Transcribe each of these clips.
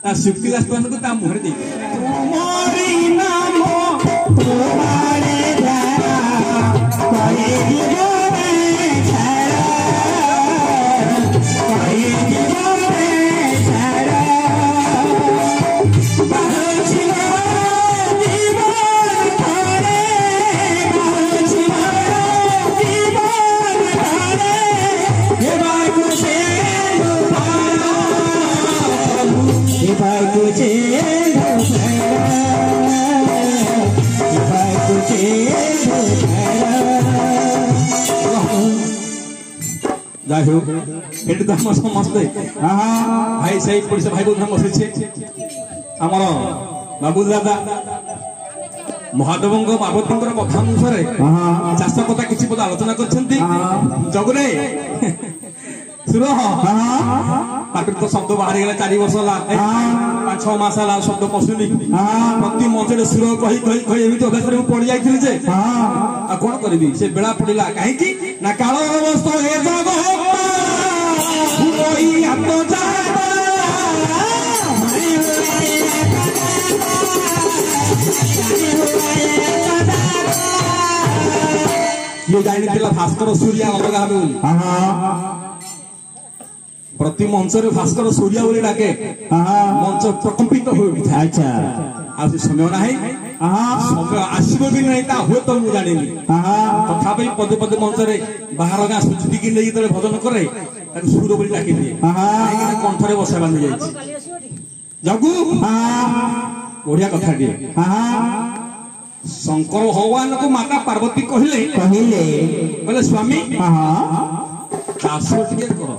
ता शुक्ला स्तन को ता मुहर दे तुम्हारी नाम तुम्हारे द्वारा कोई जीवन छाड़ा कोई जीवन छाड़ा बाहुचिया जीवन थारे बाहुचिया जीवन थारे ये बागु से If I could change if I could change যাই হোক এটা তো আমার সমস্ত ভাই সেই পড়ছে ভাই বোন বসেছে আমার বাবুল দাদা মহাদেবঙ্গ পার্বতীঙ্কর কথা অনুসারে চাষ কথা কিছু পদ আলোচনা করছেন জগরে सुर पाटी तो शब्द बाहरी गला 4 वर्ष ला 5-6 मास ला शब्द पसुनी प्रति मंचरे सुर कही कही कही एमि तो अभ्यास रे पड़ी जाइथिली जे आ कोन करबी से बेला पड़िला काहे की ना काल अवस्था हे जग कोई आत्म जाता ये जानि तिला भास्कर सूर्य अलग हबे प्रति मंचरे भास्कर सूर्य बोली डाके मंच प्रकंपित हो अच्छा आ समय ना समय आसबो कि नहीं ता हो तो मु जानिनी तथापि पदे पदे मंचरे बाहर गाँ सुजुती कि नहीं तले भजन करे ताके सूर्य बोली डाके दिए कंठरे बसा बांधी जाई जगु बढ़िया कथा दिए शंकर भगवान को माता पार्वती कहले बोले स्वामी चाष टिके करो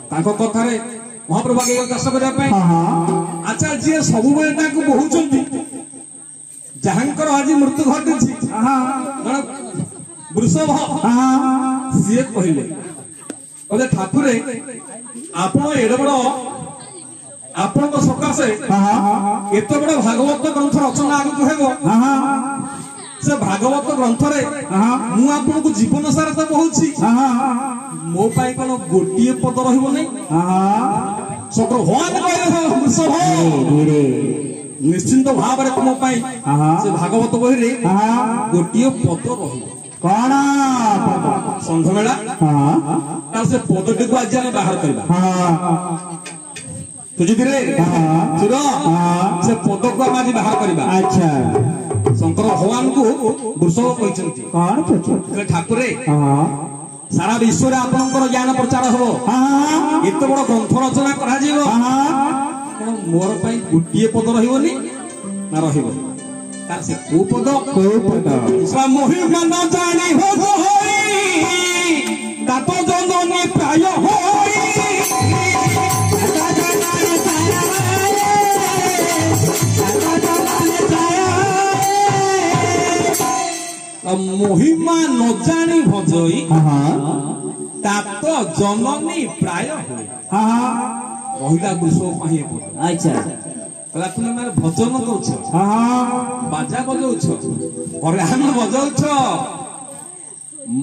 ताको कथारे महाप्रभु आगे चाष करबा पय अच्छा जे सब बेले ताको बहुचंती जहांकर आज मृत्यु घटिछि वृषभ सिए कहले बोले ठाकुरे आपण एडे बड़ आपण तो सकाशे एत बड़ भागवत ग्रंथ रचना आगु हेबो से भागवत ग्रंथ रे मु आपन को जीवन सारा तो बहुछि मो पाई कोन गोटिए पद रहिबो नै सकर होन कहले वृषभ निश्चिंत भाव रे तुम पाई से भागवत बहि रे गोटिए पद रहिबो कोन पद संघ मेला ता से पदटी को आज ने बाहर करबा तुझे दिले सुनो से पद को आज बाहर करबा अच्छा शंकर भगवान को वृषभ कहते कौन कहते ठाकुरे सारा विश्व रे आपनकर ज्ञान प्रचार हो एत बड़ ग्रंथ रचना करा जीवो मोर पई गुटिए पद रहिबोनी ना रहिबो तार से को पद सा महिमा न जानी हो होई ताप जननी प्राय होई महिमा न जानी भजई तात जननी प्राय होय रहिला वृषभ पाही अच्छा कहला तुम मारे भजन करछ बाजा बजाउछ हरियाण बजाउछ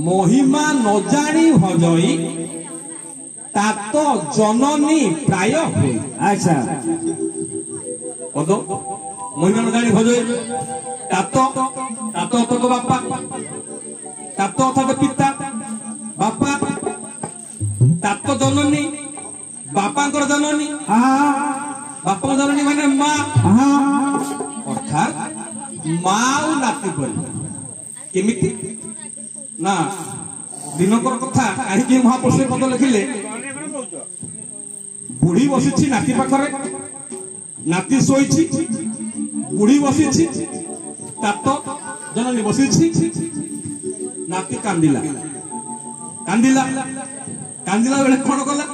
महिमा न जानी भजई तात जननी प्राय होय अच्छा पद महिमा न जानी भजई तात तो बापा तात अर्थात पिता बापा तात जननी बापांकर जननी बापा जननी माने माँ अर्थात माँ नाती परी केमिति ना दिनकर कथा कहीं महापुरुष पद लिखिले बुढ़ी बसी नाती पाखरे नाती शोई बुढ़ी बसी तात जननी बसी नाती कांदिला कांदिला कांदिला बेले कौन कला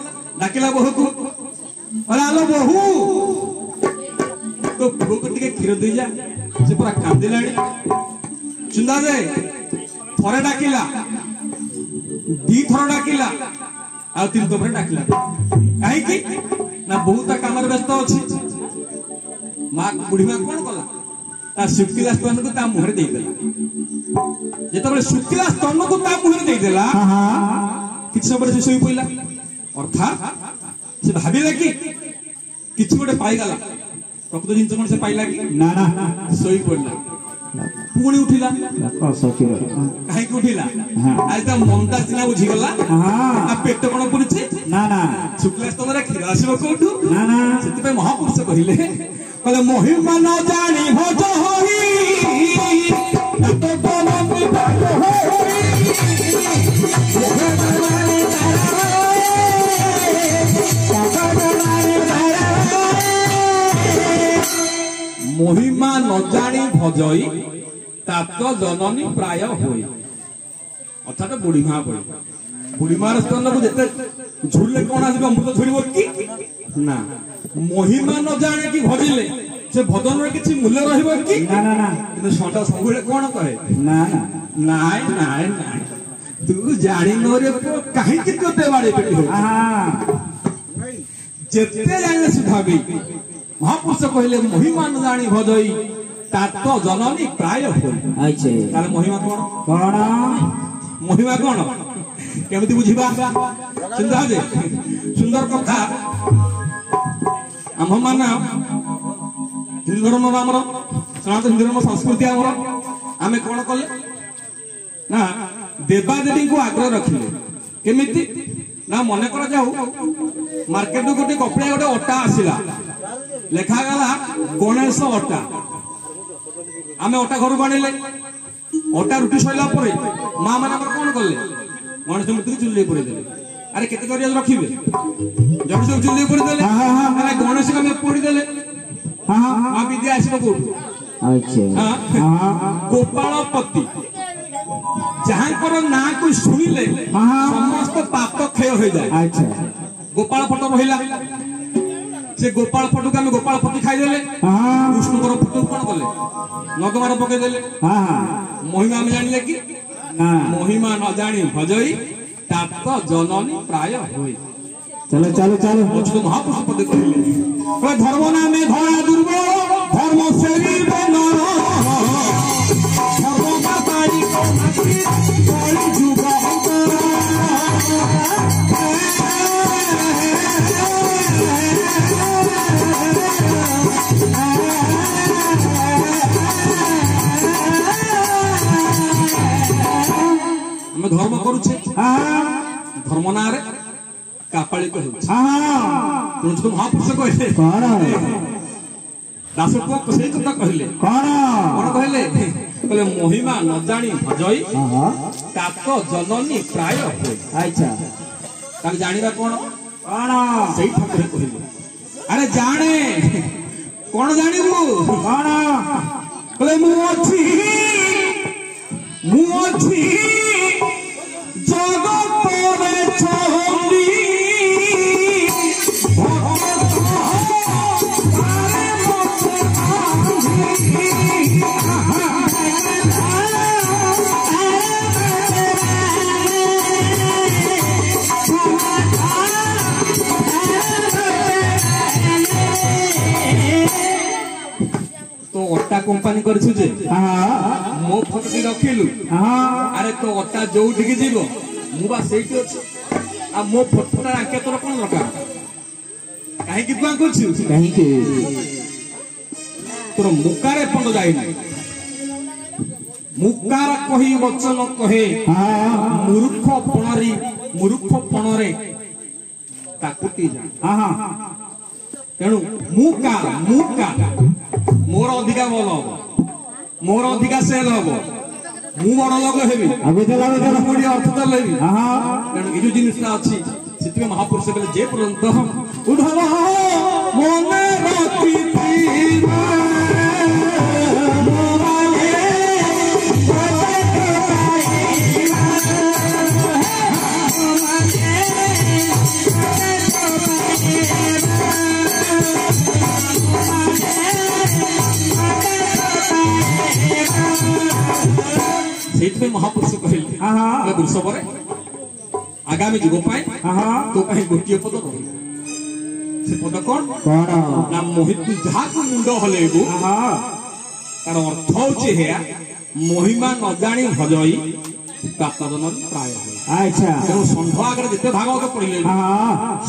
डाकिला बहु को आलो बहु तो बहु को टिके खीर दे जा से पूरा कांदिलाणी चिंता दे थरे डाकिला दी थर डाकिला आ तीन तो भरे डाकिला काहे की ना बहुत काम रे व्यस्त अछि मां बुढ़ी मां कौन कला ता शुक्ला स्तन को ता मुहर दे देला जेतबे शुक्ला स्तन को ता मुहर दे देला किछ समय से सोई पइला अर्थात से भाबिला कि किसी गोटे पाईगला प्रकृत जिन कौन से पाइला कि ना ना शोई पड़ला पुणी उठिला कहीं उठिला आज तो मनटा सिना बुझीगला आ पेट कौन पुरी ना ना शुक्ला स्तंभ क्षीर आसो कौटू ना ना से महापुरुष कहले कहले महिमा न जानी भज महिमा न जानी भजई तात जननी प्राय होई अर्थात बुढ़ी माँ पड़े बुढ़ी मार स्तन को जिते झुले कौन आस अमृत छोड़ कि ना महिमा न जाने कि भजिले से भजन किसी मूल्य रहिबो कि ना ना ना किंतु सटा सबुले कोन कहे ना ना नाय नाय नाय तू जानी न रे काहे कि तोते बाड़े पेटी हो जेते जाने सुधाबी महापुरुष कहले महिमा न जानी भजई तात जननी प्राय होई आइछे ताले महिमा कोन कोन महिमा कोन केमिति बुझिबा चिंता जे सुंदर कथा आम मान हिंदू धर्म आमर सनातन हिंदू धर्म संस्कृति आमर आम कौन कले ना देवादेवी को आग्रह रखिले केमिति ना मन कर जाऊ मार्केट गोटे कपड़ा गोटे अटा आसला लेखा गला गणेश अटा आम अटा घर को आनिले अटा रुटी सैला माँ मैंने कौन कले गणेश मूर्ति को चुल्ली पुरे देले अरे केते कर रखिबे जब सब चुल्ली पुरे देले अरे गणेश को पोड़ी देले हाँ विद्या आसब गोपालपति जहाँ ना को शुणिले समस्त पाप क्षय हो जाए गोपाल फटो रहा से गोपाल फटो को गोपालपति खाईदे विष्णुकर फटो कौन कले नगमार पकईदे महिमा आम जानिले कि महिमा न जानी भजई तात जननी प्राय होई चलो चलो चलो तो महापुरुष पद कहले धर्म नामे धरा दुर्बल धर्म शरीर बनर धर्म बापारी को माटी जुग हम धर्म करुचे धर्म ना रे कापाली तो महापुरुष कहले दास पुओ से कथा कहले कौन कहले कहले महिमा न जानी भजई तात जननी प्राय होई अच्छा ताके जानिबा कोन सेही ठाकुर कहले अरे जाने कौन जानिबू कहले मु अछि जगत रे चंडी तो अट्टा कंपानी करछु जे मो फोटो रखिलु अरे तो अट्टा जो दिगे जीवो मु बा सेठी अछि आ मो फोटोटा आके तोर कोन दरकार काहे कि तू करछु काहे कि तोर मुकारे पंड जाई नै मुकार कही वचन कहे मूर्ख पणरे ताकुटी जा तेणु मुका मोर अधिका बल हम मोर अधिका सेल हम मु बड़ लोक हेबी कोड़ी अर्थ तो लेबी तेणु ये जो जिनसा अच्छी से महापुरुष कहले जे पर्यंत उधर मने रखी महापुरुष कहले पुरुष पर आगामी जुग तो गोटे पद रही से पद कौन ना मोहित जहाँ को मुंड हलेबू तार अर्थ होचे है महिमा न जानी भजई तातन प्राय अच्छा तेणु षंढ आगे जिते भागवत पढ़ले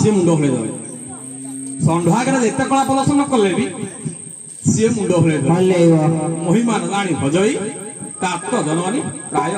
सी मुंड हले षंढ आगे जिते कला प्रदर्शन कले भी सी मुंड हल महिमान राणी भजई तात जननी प्राय